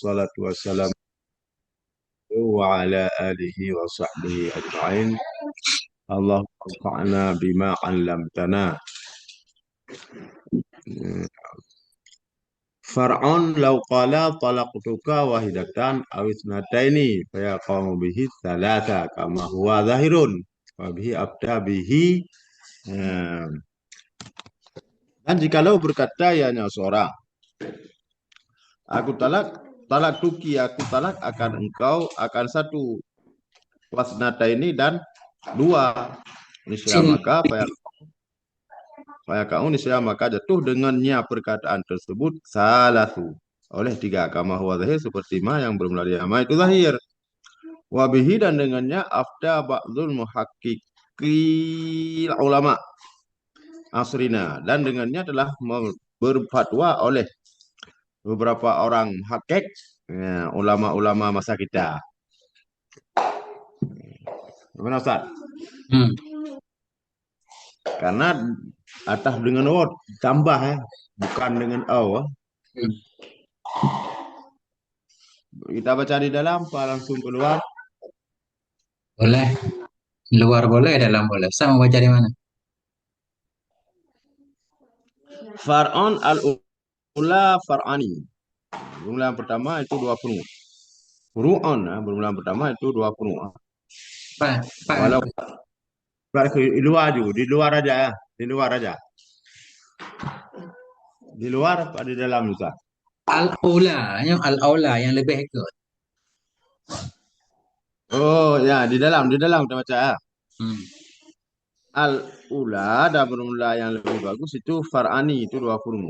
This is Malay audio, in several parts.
wassalatu wassalamu wa ala alihi wa sahbihi ajma'in. Allahumma anfa'na bima 'allamtana. Far'un law qala talaqtuka wahidatan aw ithnataini fa yaqamu bihi thalatha kama huwa zahirun wa bihi abda bihi. eh, dan jikalau berkata ianya seorang, aku talak, talak tuki, aku talak akan engkau akan satu, wasnata ini dan dua, nisya Sin maka kau nisya maka jatuh dengannya perkataan tersebut salatu oleh tiga, kama huwa zahir seperti ma yang belum lari ama itu zahir. Wabihi dan dengannya afda ba'dul muhaqqiqil ulama asrina, dan dengannya telah berfatwa oleh beberapa orang hakik, ya, ulama-ulama masa kita. Gimana Ustaz? hmm. Karena atas dengan o tambah ya, bukan dengan o. Hmm. Kita baca di dalam apa langsung keluar? Boleh. Luar boleh, dalam boleh. Sama baca di mana? Far'on al-ula far'ani. Jumlah yang pertama itu dua furu. Furu'on, jumlah yang pertama itu dua furu. Pak, Pak Walau di luar juga, di luar aja ya, di luar aja. Di luar apa di dalam Ustaz? al-aula, yang al-aula yang lebih ikut. Oh ya, di dalam kita baca ya. Hmm. Al-ula dan bermula yang lebih bagus itu far'ani, itu dua furu.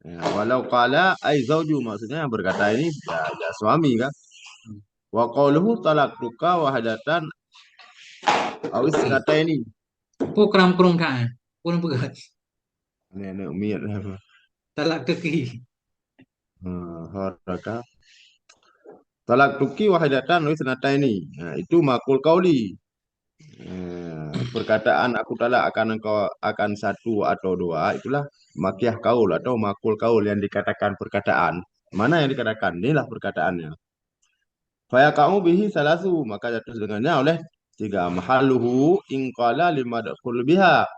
Ya, walau qala ai zauju, maksudnya yang berkata ini ya, ya suami kan. Wa qauluhu talaqtuka wahadatan aw Tuki. isnataini. Pun keram dah. Pun berat. Nenek umi apa? Talak tuki. Haraka. Talaqtuki wahadatan aw isnataini. Nah, itu makul qauli. Perkataan aku talak akan engkau akan satu atau dua, itulah makiyah kaul atau makul kaul yang dikatakan perkataan. Mana yang dikatakan? Inilah perkataannya. Faya kamu bihi salasu, maka jatuh dengannya oleh tiga. Mahaluhu ingqala lima dakul biha.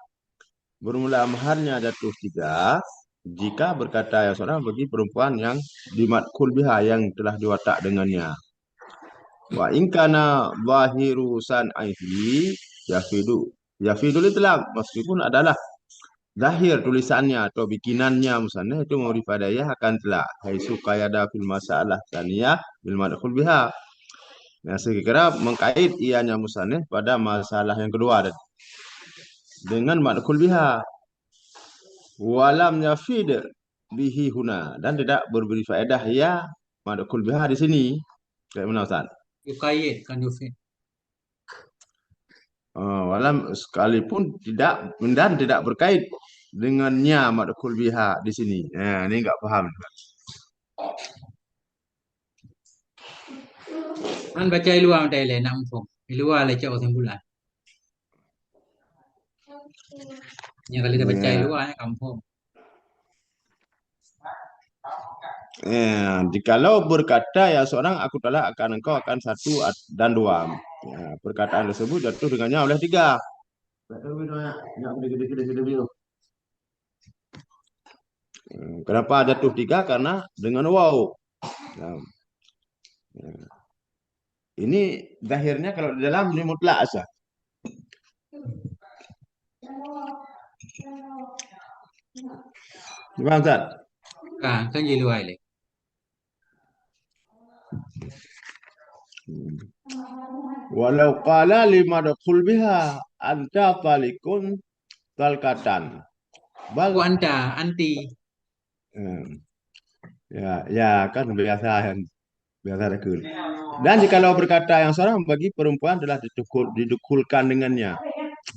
Bermula maharnya jatuh tiga jika berkata yang seorang bagi perempuan yang dimatkul biha, yang telah diwatak dengannya. Wa ingkana zahiru san'aihi yafidu. Yafidul itulah meskipun adalah zahir tulisannya atau bikinannya misalnya itu mau difadayah akan telah haitsu qayada fil masalah tsaniyah bil madkhul biha. Nah, sekira mengkait ianya musannif pada masalah yang kedua dengan madkhul biha. Walam yafid bihi huna, dan tidak berberi faedah ya madkhul biha di sini. Kayak mana Ustaz? Yukayid kan yufid. Walam sekalipun tidak, dan tidak berkait dengannya madkhul biha di sini. Nah, ini enggak paham. Kan baca di luar tak nak mumpung. Di luar lah cakap bulan. Yang kali kita baca di Ya. luar kampung. Jikalau berkata ya seorang aku telah akan engkau akan satu dan dua, ya, perkataan tersebut jatuh dengannya oleh tiga. Kenapa jatuh tiga? Karena dengan wow. Nah, ini zahirnya kalau di dalam ini mutlak asa. Gimana Ustaz? Kan di luar le. Walau qala lima dakul biha anta talikun talkatan. Bal Aku anta, anti. eh, ya ya kan biasa kan, biasa dakul. Dan jikalau berkata yang seorang bagi perempuan telah didukulkan dengannya,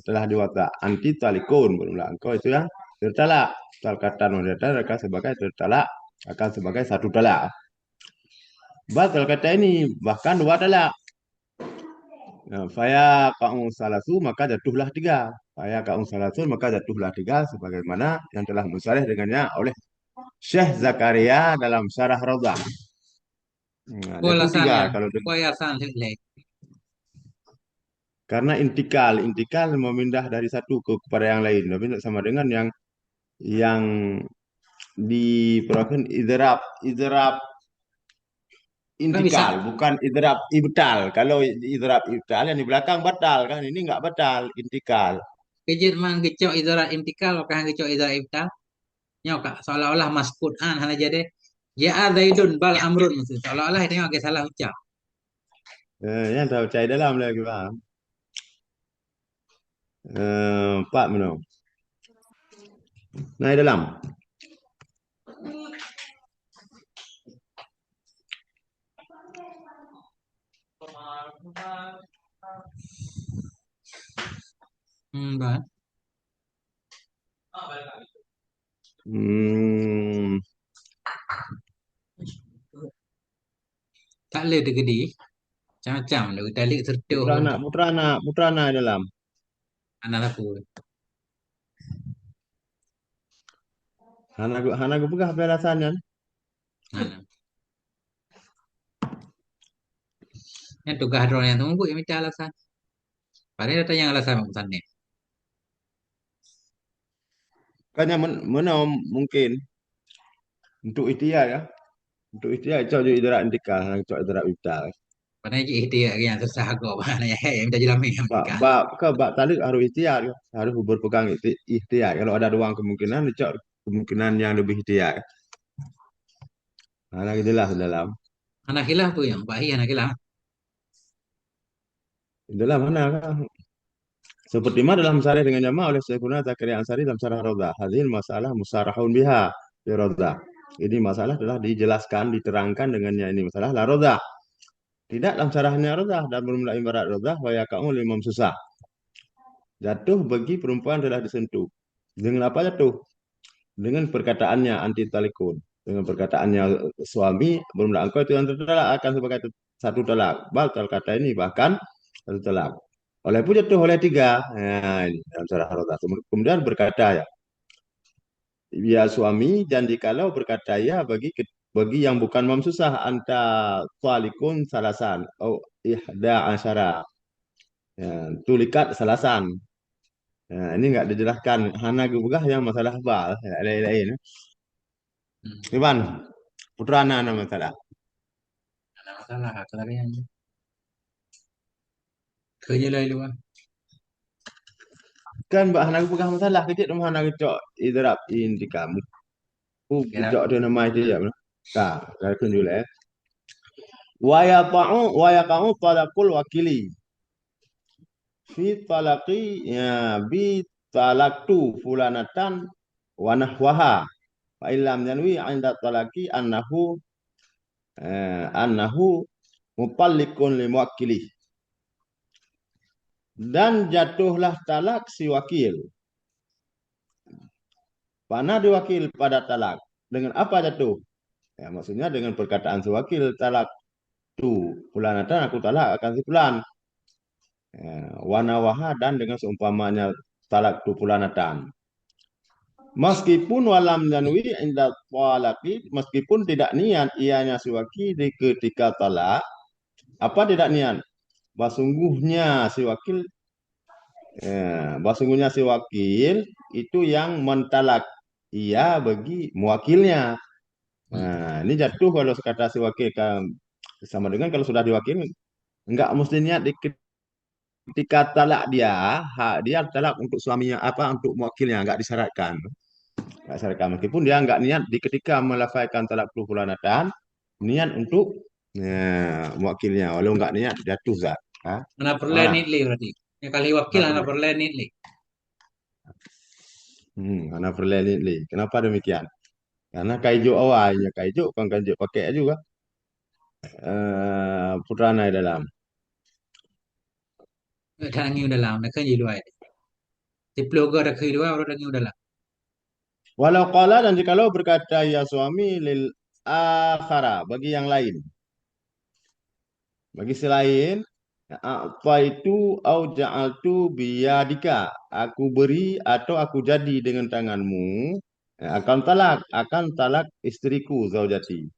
telah diwata anti talikun, berulang engkau itu ya tertalak. Talkatan wanita akan sebagai tertalak, akan sebagai satu talak. Batal kata ini bahkan dua talak. Nah, faya kaum salasu maka jatuhlah tiga. Faya kaum salasu maka jatuhlah tiga, sebagaimana yang telah mensarih dengannya oleh Syekh Zakaria dalam Syarah Raudhah. Nah, Apa dia tuh tiga alasannya? kalau Apa alasan lek? karena intikal memindah dari satu kepada yang lain. Tapi sama dengan yang di Perakan idrab idrab Kan bisa intikal, bukan idrab ibtal. Kalau idrab ibtal yang di belakang batal kan, ini nggak batal, intikal. kejut mang kecok idara intikal, maka kecok idara ibtal. Nyo kak seolah-olah mas Quran hanya jadi ya Zaidun bal amrun maksud. Seolah-olah itu yang salah ucap. Yang tahu cai dalam lagi paham. Pak menau. Naik dalam. Bah. Hmm, Tak boleh digedi. Macam-macam dah kita lihat tertuh putra anak dalam. anak aku. Hana gue pegah alasannya. Mana? Yang tugas drone yang tunggu yang minta alasan. Padahal datang yang alasan pesannya. Kayaknya menau mungkin untuk ikhtiar ya. Untuk ikhtiar cok juga idrak intikal, cok idrak ibtal. Padahal itu yang susah kau. Mana yang minta jelas yang minta. Bak talik harus ikhtiar ya. Harus berpegang ikhtiar. Kalau ada ruang kemungkinan, cok kemungkinan yang lebih ikhtiar. Nah, lagi jelas dalam. Anak hilang tu yang Pak Hi anak hilang. Dalam mana kan? Seperti mana dalam syarah dengan jamaah oleh Syekhuna Zakaria Ansari dalam syarah Raudhah. Hadil masalah musarahun biha di Raudhah. Ini masalah telah dijelaskan, diterangkan dengannya ini masalah la Raudhah. Tidak dalam syarahnya Raudhah dan bermula ibarat Raudhah wa yaqa'u limam susah. Jatuh bagi perempuan telah disentuh. Dengan apa jatuh? Dengan perkataannya anti talikun. Dengan perkataannya suami bermula engkau itu yang tertalak akan sebagai satu talak. Batal kata ini bahkan satu talak. Oleh pun jatuh oleh tiga. Nah, ini dalam surah Ar-Rahman. Kemudian berkata ya, ya suami dan jikalau berkata ya bagi yang bukan mamsusah anta talikun salasan atau ihda asyara. Ya, tulikat salasan. Ya, ini enggak dijelaskan. Hana gubah yang masalah bal. Ya, lain-lain. Iban, putra anak masalah. Ada masalah kelarian. Kerja lain luar. Kan Mbak Hana gubah masalah. Kecil rumah Hana kecok. Idrab indikam. Kira Kecok dia nama itu ya. Nah, saya tunjuk ya. Wa yaqa'u talaqul wakili fi talaqi ya bi talaqtu fulanatan wa nahwaha fa illam yanwi 'inda talaqi annahu mupallikun li muwakkili dan jatuhlah talak si wakil. Mana diwakil pada talak? Dengan apa jatuh? Ya, maksudnya dengan perkataan si wakil talak tu fulanatan aku talak akan si fulan. Ya, wanawaha dan dengan seumpamanya talak tu fulanatan. Meskipun walam danwi inda talaqi, meskipun tidak niat ianya si wakil di ketika talak, apa tidak niat? Basungguhnya si wakil basungguhnya si wakil itu yang mentalak ia bagi mewakilnya. Nah, ini jatuh kalau kata si wakil kan sama dengan kalau sudah diwakil enggak mesti niat di ketika talak dia talak untuk suaminya apa untuk mewakilnya enggak disyaratkan. Enggak disyaratkan meskipun dia enggak niat di ketika melafalkan talak fulanatan niat untuk mewakilnya walau enggak niat jatuh zat. Ha? anak perlain Mana? ni berarti. Ya kali wakil Kenapa? anak perlain ni. Karena perlahan Kenapa demikian? Karena kaijo awalnya kaijo kan kaijo pakai juga putranai dalam. Dah ngiu dalam, dah kerja luar. Diploga dah kerja luar, orang dah ngiu dalam. Walau qala dan jikalau berkata ya suami lil akhara bagi yang lain. Bagi selain apa itu au ja'altu biyadika aku beri atau aku jadi dengan tanganmu akan talak istriku zaujati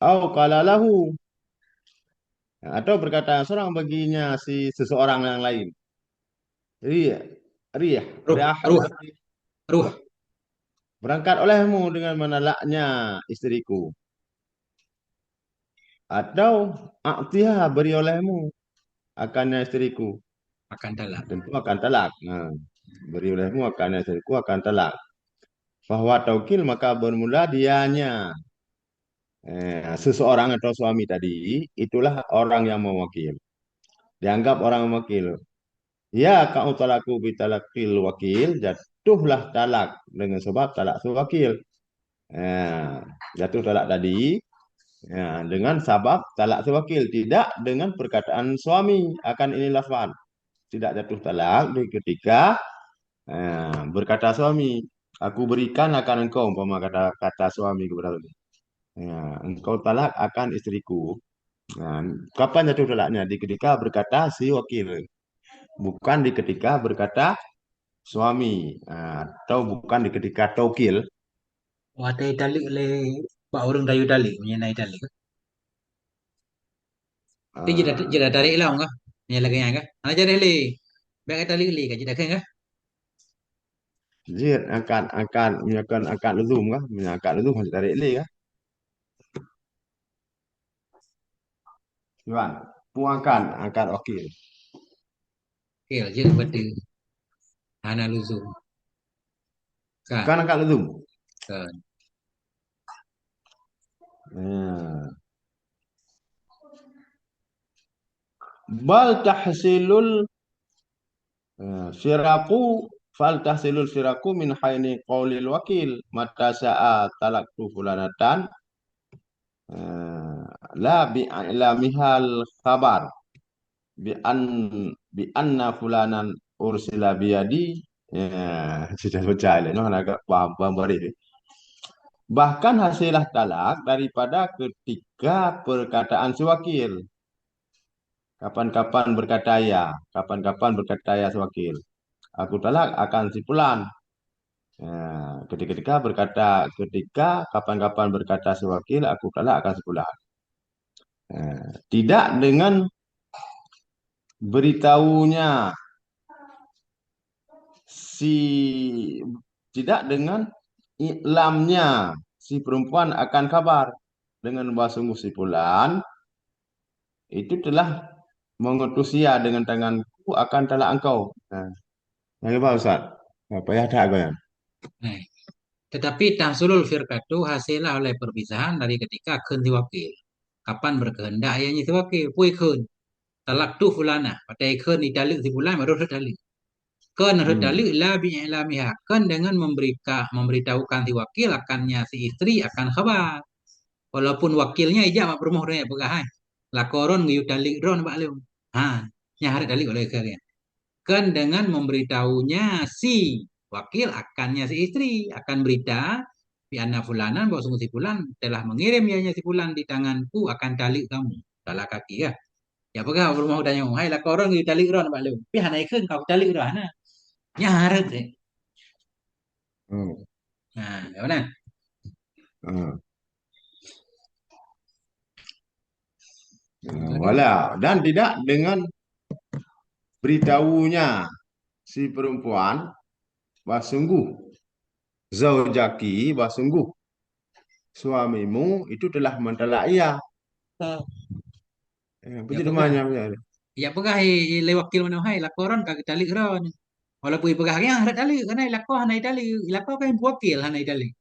Au qala lahu, atau berkata seorang baginya si seseorang yang lain. Riyah, riyah, Ruh, riahan ruh, berarti ruh. berangkat olehmu dengan menalaknya istriku. Atau aktiha beri olehmu akannya istriku. Akan talak. Tentu akan talak. Nah, beri olehmu akannya istriku akan talak. Bahwa taukil maka bermula dianya. Seseorang atau suami tadi itulah orang yang mewakil. Dianggap orang mewakil. Ya kau talaku bitalakil wakil jatuhlah talak dengan sebab talak sewakil. Jatuh talak tadi dengan sebab talak sewakil tidak dengan perkataan suami akan ini lafaz. Tidak jatuh talak ketika berkata suami, aku berikan akan engkau umpama kata suami kepada suami. Engkau talak akan istriku. Nah, kapan jatuh talaknya? Di ketika berkata si wakil, bukan di ketika berkata suami, atau bukan di ketika taukil. Wah, ada dalik le. Pak orang dayu dalik, menyenai dalik. Tapi jeda Ah, tarik lah enggak? Ni lagi yang enggak? Ana jadi le. Baik dalik le ka jeda kan enggak? Zid akan menyatakan akad luzum kah? Akad luzum harus tarik le kah? Tuan, puangkan akad wakil. Okey, jadi berarti ana luzum. Kan? Bukan akad luzum. Kan. Hmm. Bal tahsilul firaku fal tahsilul firaku min haini qaulil wakil mata sa'a talaktu fulanatan la bi ilamihal khabar bi an bi anna fulanan ursila biyadi sudah baca ini agak paham bari. Bahkan hasilah talak daripada ketika perkataan sewakil. Kapan-kapan berkata ya, kapan-kapan berkata ya sewakil. Aku talak akan si fulan. Ketika berkata ketika kapan-kapan berkata sewakil, aku talak akan si fulan. Tidak dengan beritahunya si tidak dengan iklamnya si perempuan akan kabar dengan bahasa sungguh si fulan itu telah mengutus ia dengan tanganku akan talak engkau. Yang apa Ustaz? Apa ya ada aku ya? Nah, tetapi tahsulul firqatu hasillah oleh perpisahan dari ketika keun diwakil. Kapan berkehendak ayahnya si wakil? Pui keun. Talak tu fulana. Patai keun di dalik si fulan baru dalik. Keun dalik Hmm. la bi'ilamiha. Keun dengan memberitahukan si wakil akannya si istri akan khabar. Walaupun wakilnya ija mak bermoh dia pegahan. Lakoron ngiyu dalik ron bak leum. Ha, nyahar dalik oleh kalian. Kan dengan memberitahunya si wakil akannya si istri akan berita di anna fulanan bahwa sungguh si fulan telah mengirim ianya si fulan di tanganku akan talik kamu salah kaki ya ya apakah bermau tanya hai lah korang di talik ron pak lu pi hanai keun kau talik ron na nyaret deh Hmm. nah ya mana Hmm. Wala dan tidak dengan beritahunya si perempuan bahwa sungguh zaujaki bahwa sungguh suamimu itu telah mentalak ia. ya Begitu apakah namanya. ya apakah le wakil mana hai lah koran kau talik ron walaupun apakah yang hanai talik karena ilako hanai talik ilako kan wakil hanai talik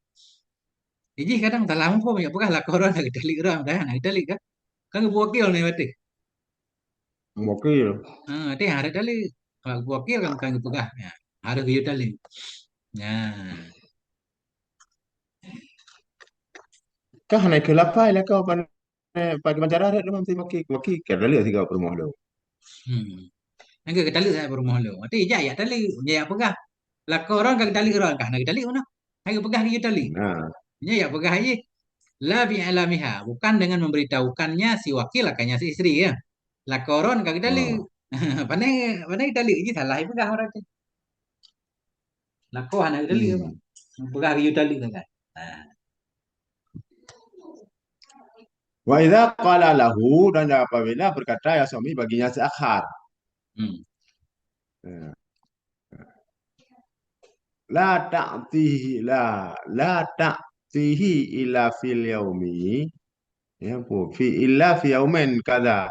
jadi kadang tak lama pun ya apakah lah koran kau talik ron dah hanai talik kan kan wakil nih berarti. Wakil. Dia harus tali. Kalau wakil kan kan pegah. Ya, harus dia tali. Ya, Kah naik ke lapai lah kau pagi mancara ada memang si wakil kerja lihat tiga perumah lo. hmm. Angka kita tali saya berumah lo. Mati ya ya tali. Ya pegah. Lah kau orang kan tali orang kan nak tali mana? Angka pegah dia tali. Nah, Ya ya pegah aja. La bi alamiha. Bukan dengan memberitahukannya si wakil akannya si istri ya. Lah kau orang kan tali. oh. Pandai pandai tali ini salah pegah orang tu. Lah kau anak tali apa? Hmm. Pegah dia tali kan. Nah, Wa idza qala lahu, dan apabila berkata ya suami baginya si akhar. Hmm. Eh, La ta'tihi la ta'tihi illa fil yaumi. Ya, bu, fi illa fi yaumin kada.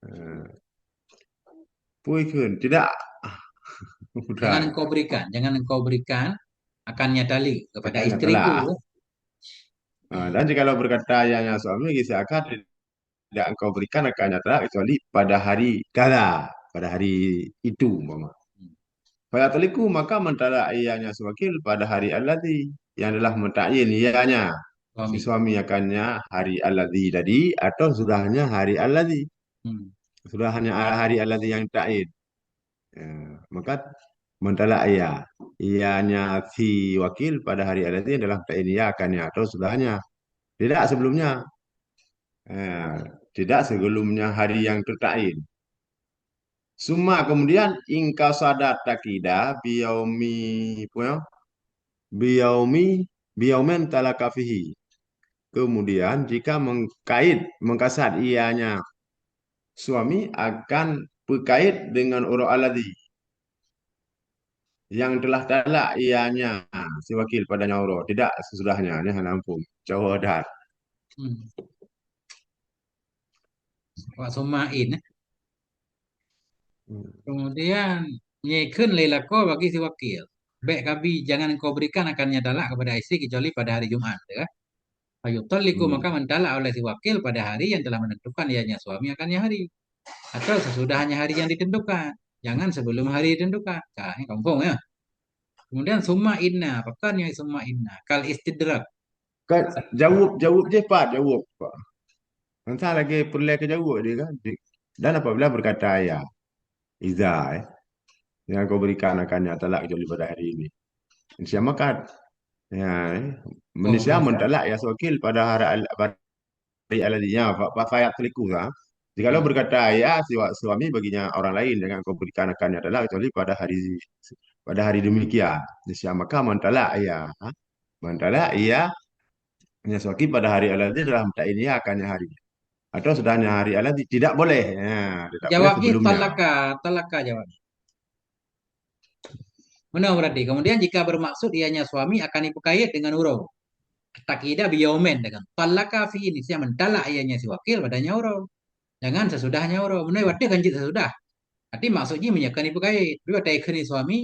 Eh, Pui kun tidak udah Jangan engkau berikan akannya tali kepada akannya istriku. telah. Dan jikalau berkata ayahnya suami kisah akad tidak engkau berikan akannya telah kecuali pada hari kala, pada hari itu mama. Hmm. Fayataliku maka mentala ianya sewakil pada hari alladhi yang telah mentakyin ianya si Suami. suami akannya hari alladhi tadi atau sudahnya hari alladhi, Hmm. sudah hanya hari alladhi yang takyin. Ya, maka mentala ianya si wakil pada hari alladhi yang telah takyin ia akannya atau sudahnya, tidak sebelumnya. Eh, Tidak sebelumnya hari yang tertakyin. Suma kemudian ingka sadat takida biyaumi punya biyaumi biyaumen talakafihi. Kemudian jika mengkasat ianya suami akan berkait dengan urut aladi yang telah talak ianya si wakil padanya urut tidak sesudahnya ini hanampun jauh dah. Hmm. Wak sumain. Kemudian nyekun lelako bagi si wakil. Baik kabi jangan engkau berikan akannya talak kepada istri kecuali pada hari Jumat. Ya. Fayutaliku maka mentalak oleh si wakil pada hari yang telah menentukan ianya suami akannya hari. Atau sesudahnya hari yang ditentukan. Jangan sebelum hari ditentukan. Nah, ini kampung ya. Kemudian summa inna. Pekan yang summa inna. Kal istidrak. Kan jawab je Pak, jawab Pak. Nanti lagi perlu ke jawab dia kan. Dan apabila berkata ya, Iza yang kau berikan akannya talak kecuali pada hari ini. Insyaallah makan. Ya, Oh, Manusia bisa. mentalak ya wakil pada hari aladinya fayat teliku ha. Jikalau Hmm. berkata ya suami baginya orang lain dengan kau berikan akannya adalah kecuali pada hari demikian. Insyaallah maka mentalak ya. Ha? Mentalak ya hanya wakil pada hari aladi dalam tak ini akannya hari. Atau sudahnya hari aladi tidak boleh. Ya, tidak boleh Jawabnya sebelumnya. talaka. Talaka jawab. Benar berarti. Kemudian jika bermaksud ianya suami akan ibu kait dengan huruf. Takida biyaumen dengan talaka fi ini. Saya mentalak ianya si wakil padanya huruf. Jangan sesudahnya huruf. Benar berarti kan sesudah. Berarti maksudnya menyekan ibu kait. Tapi pada ikhni suami.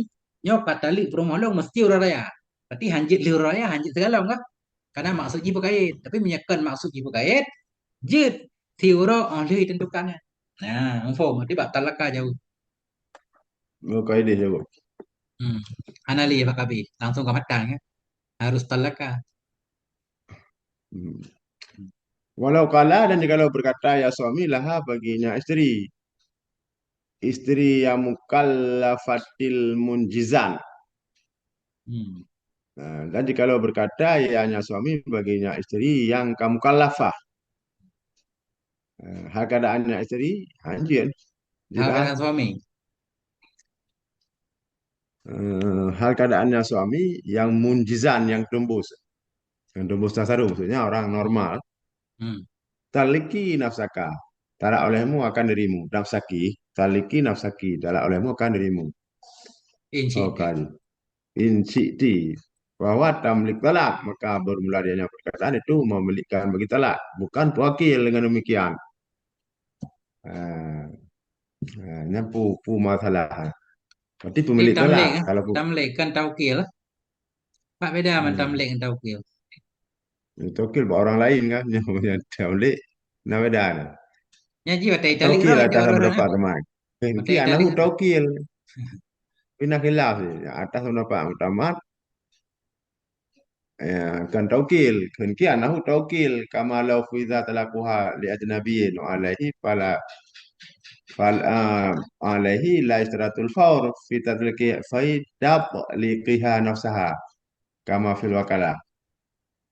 Nyok katali perumah mesti urut raya. Berarti hanjit li urut raya. Hanjit segala enggak? Karena maksud ibu kait. Tapi menyekan maksud ibu kait. Jid. Si urut oleh tentukannya. Nah, info. Berarti batal laka jauh. Maka ini jawab. Hmm. Anali ya Pak Kabi. Langsung ke matang ya. Harus talaka. Hmm. Walau kala dan jikalau berkata ya suami laha baginya istri. Istri yang mukallafatil munjizan. Hmm. Nah, dan jikalau berkata ianya suami baginya istri yang kamu kalafah. Hal keadaannya istri, anjir. Hal Jika keadaan suami. hal keadaannya suami yang munjizan, yang tembus. Yang tembus tasaruh, maksudnya orang Hmm. normal. Hmm. Taliki nafsaka. Talak olehmu akan dirimu. Nafsaki. Taliki nafsaki. Talak olehmu akan dirimu. Oh Insyiti. kali. Insiti. Bahwa tamlik talak. Maka bermula dianya perkataan itu memilihkan bagi talak. Bukan pewakil dengan demikian. Ah, ini pu masalah. Berarti Ini pemilik tamlik talak. ya. Kalau Tamlik kan taukil. Pak beda sama hmm, tamlik dan taukil. tokil buat orang lain kan. Yang tamlik. Nah beda. Nyaji batai talik Tokil roh dia atas orang pendapat teman. Ki batai anahu talik. tokil. Pindah khilaf. Atas pendapat utama. Ya, kan taukil. Kan ki anahu taukil. Kama lau fiza talakuha li ajnabiyin. Alaihi alaihi la istiratul faur. Fi tadliki faidab liqiha nafsaha. Kama fil wakalah.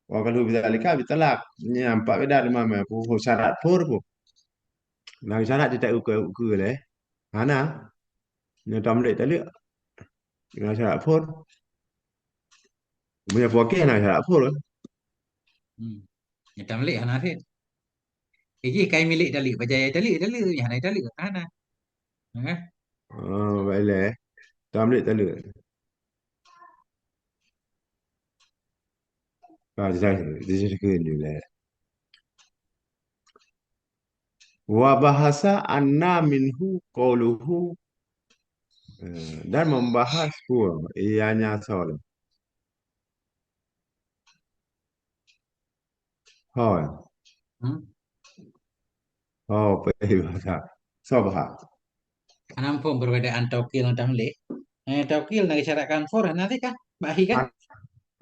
Wakalu bidzalika bitalak. Nampak beda di mana. Syarat pur. Nah, syarat tidak ukur leh. Mana? Yang tamlik tadi. Dengan syarat pur. Punya wakil nak syarat pur. Hmm. Ya tamlik hana fit. Iji kai milik dalik bajaya dalik ya hana dalik hana. Ha? Baiklah. Tamlik tak ada. Saya disebutkan juga. Wa bahasa anna minhu qauluhu dan membahas pun ianya soal. Oh, Hmm? bahasa. Sabah. Anam pun perbedaan taukil dan tamlik. Taukil nak isyaratkan for nanti kan bahi kan?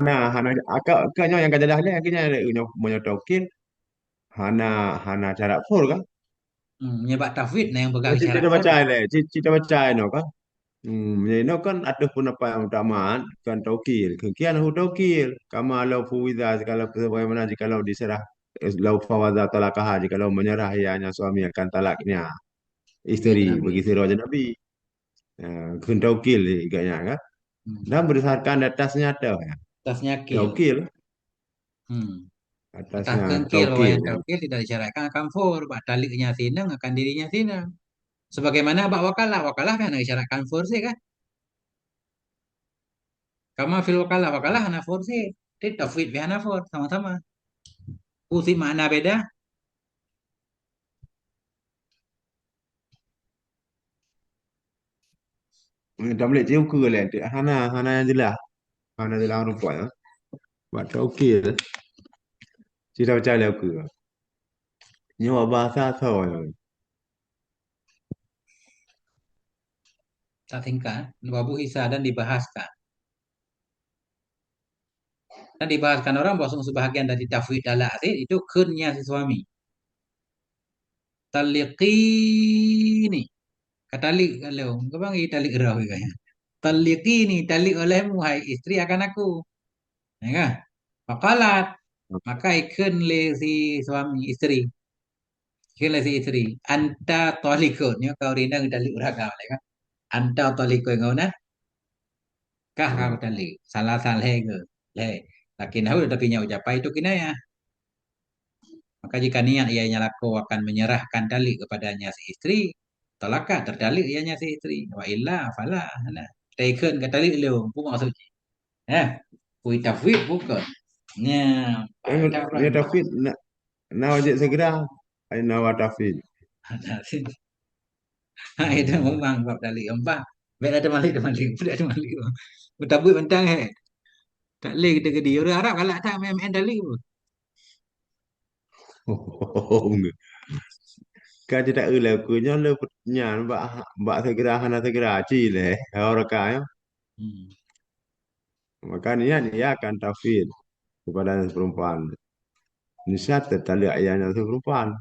Hana akaknya yang kata dah ni akhirnya ada menyotokil Hana Hana cara full kan? Menyebab tafwid nah yang pegang Cerita isyarat for. baca ni, cerita baca ni kan? Ini kan ada pun apa yang utamaan kan taukil. Kekian hu taukil. Kama lau fuwidha kalau bagaimana jika lau diserah lau fawadha talakah jika lau menyerah ianya suami akan talaknya Gitu isteri Nabi. bagi sirah Nabi. Kun taukil igaknya kan? Dan Hmm. berdasarkan atasnya ada ya. Atasnya kil. Taukil Hmm. Atas atasnya kengkil bahwa taukil. yang taukil tidak disyaratkan akan for. Bak taliknya sinang akan dirinya sinang. Sebagaimana bak wakalah. Wakalah kan disyaratkan for sih kan? Kama fil wakalah. Wakalah hana for sih. Itu tafwid bihana for. Sama-sama. Usi makna beda. Tak boleh cium ke lah. Hana Hana yang jelas. Hana jelas rupa ya. Buat taukil. Cerita macam mana ke? Nyawa bahasa soal. Tak tingkat. Wabu hisa dan dibahaskan. Dan dibahaskan orang bahwa sebahagian dari tafwid dalam asid itu kunnya si suami. Taliqini. Katalik kalau. Kau bang talik rawi kayaknya. Taliqini. Talik olehmu hai istri akan aku. Ya kan? Fakalat. Maka ikun le si suami istri. Ikun le si istri. Anta tolikun. Ya, kau rindang talik uraga. Ya kan? Anta tolikun kau na. Kah kau talik. Salah salah ke. Le. Lakin aku tapi nya ucapai itu kinaya. Maka jika niat ianya laku akan menyerahkan dalik kepadanya si istri. Talakah terdalik ianya si istri. Wa illa fala. Nah. Taken ke dalik leu. Pun maksud. Eh. Kui tafwid bukan. Nya. Panjang Ya orang. Taufik nak wajib segera. Ai nawa Taufik. Ha, itu memang bab dalik empat. Baik ada malik ada malik. Budak ada malik. Betabut bentang tak boleh kita ke dia. Orang Arab kalau tak main-main dalik pun. Kan tidak ulah kunya le nyan mbak segera hana segera ci le. Orang kaya. Hmm. Maka dia akan Taufik kepada perempuan. Nisat tertali ayahnya perempuan.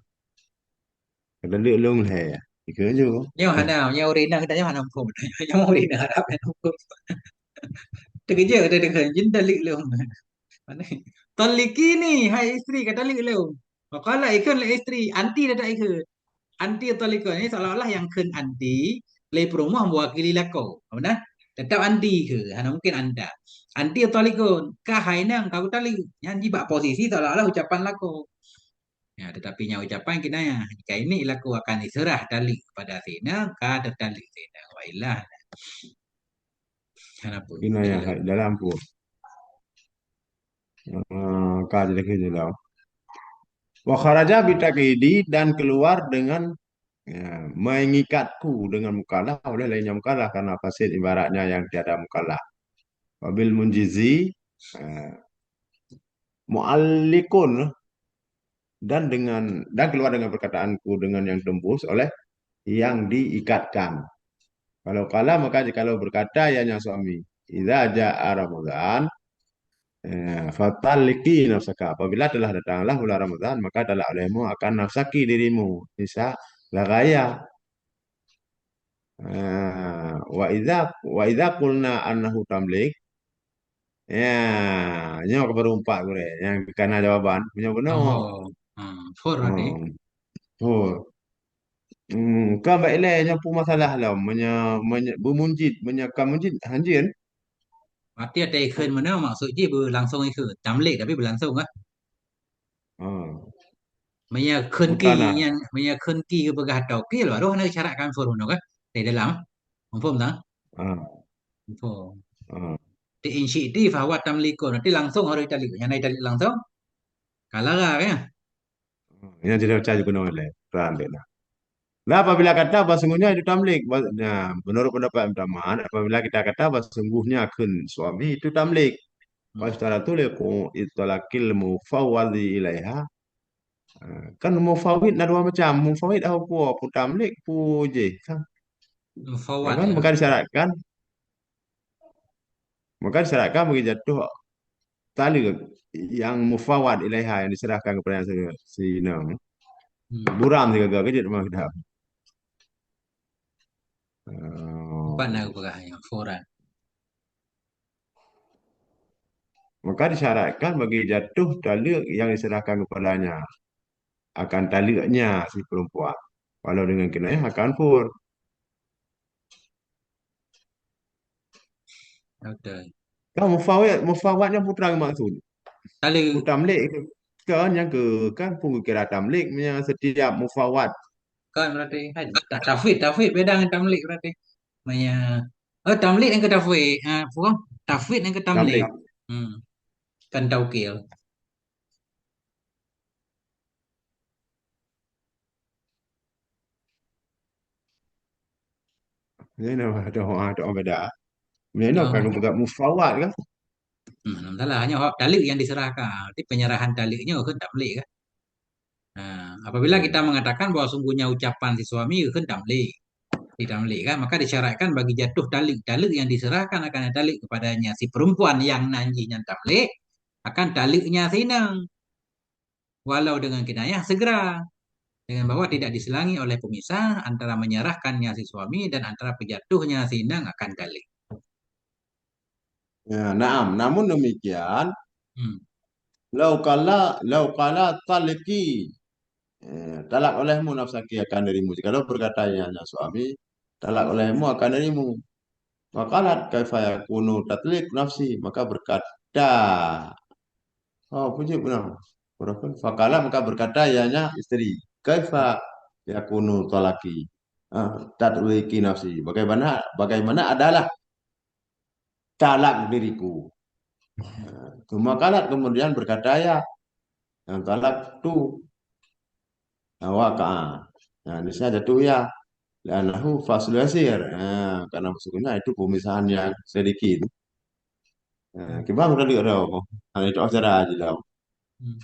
Kada le long le. Ikut je. Nyawa hana. Nyawa rina kita nyawa hana pun. Nyawa rina Arab hana pun. Terkejar kita dengar. Jin dalik lu. Mana? Taliki ni, hai isteri kata talik lu. Kalau ikut le isteri, anti dah tak ikut. Anti talika ni seolah-olah yang ken anti, le perumah mewakili lako. Apa dah? Tetap anti ke? Hanya mungkin anda. Anti talika, kah hai nang kau talik. Yang di bak posisi seolah-olah ucapan lako. Ya, tetapi nya ucapan kena ya. Jika ini laku akan diserah talik kepada sina, kah tertalik sina. Wailah. Kenapa? Kena ya dalam pun. Kah jadi kerja. Wa kharaja bitakidi dan keluar dengan mengikatku dengan mukalah oleh lainnya mukalah karena fasid ibaratnya yang tiada mukalah. Wabil munjizi uh, muallikun dan keluar dengan perkataanku dengan yang tembus oleh yang diikatkan. Kalau kalah maka kalau berkata ianya suami, idza jaa Ramadan fataliki nafsaka. Apabila telah datanglah bulan Ramadan, maka adalah olehmu akan nafsaki dirimu. Bisa lagaya. Wa idza qulna annahu tamlik ya nyo keberumpak gue yang karena jawaban punya benar. Oh, for ni. Oh, oh. Kan baik le nyapu masalah lah bermunjid menyakam munjid hanjin. Berarti ada ikut mana maksud je berlangsung ikut. Tamlik tapi berlangsung ah. Ah, Maya khunki Utana. yang maya khunki ke begah tauki lo aduh nak syarat kan forum no kan dari dalam confirm tak Ah, confirm ah, di insyidi bahwa tamliku nanti langsung harus talik yang naik talik langsung kalah lah ya. Yang tidak percaya guna oleh Rande. Nah, apabila kata bahwa sungguhnya itu tamlik, nah, menurut pendapat Ibn apabila kita kata bahwa sungguhnya kun suami itu tamlik, Hmm. Wastaratulliqu itlaqil mufawwadhi ilaiha. Kan mufawwid ada dua macam. Mufawwid apa pu tamlik pu je. Kan? Ya Forward kan ya. maka disyaratkan bagi jatuh tali yang mufawwad ilaiha yang diserahkan kepada yang si Nam. Hmm. Buram juga gak kejut mah dah. Empat nak begah yang forward. Maka disyaratkan bagi jatuh tali yang diserahkan kepadanya akan taliknya si perempuan. Walau dengan kinayah akan pur. Betul. Kan mufawwadnya putra maksud. Tali Tamlik kan yang ke kan kira tamlik yang setiap mufawat kan berarti hai tafwid tafwid beda dengan tamlik berarti. Maya tamlik yang ke tafwid. Ah, faham? Tafwid yang ke tamlik. tamlik. Hmm. Kan taukil. Ini ada orang beda. Ini kan Oh, bukan mufawat kan. entahlah hanya talik yang diserahkan. Berarti penyerahan taliknya ke tamlik kan. Nah, apabila kita Hmm. mengatakan bahwa sungguhnya ucapan si suami ke tamlik, ditamlik kan, maka disyaratkan bagi jatuh talik talik yang diserahkan akan talik kepadanya si perempuan yang nanjinya tamlik akan taliknya sinang walau dengan kinayah segera dengan bahwa tidak diselangi oleh pemisah antara menyerahkannya si suami dan antara pejatuhnya sinang akan talik. Ya, naam. Namun demikian, Hmm. lau kala taliki talak olehmu nafsaki akan dirimu. Jikalau berkata ya suami, talak olehmu akan dirimu. Makalat kaifa yakunu tatlik nafsi. Maka berkata, oh puji benar. Berapa? Fakala maka berkata ianya istri. Kaifa yakunu talaki. Tatliki nafsi. Bagaimana adalah talak diriku. Makalat kemudian berkata ya, yang talak tu waka. Nah, ini saya jatuh ya. Lanahu faslu yasir. Karena maksudnya itu pemisahan yang sedikit. Kibang tadi ada apa? Hanya itu acara aja dah. Hmm.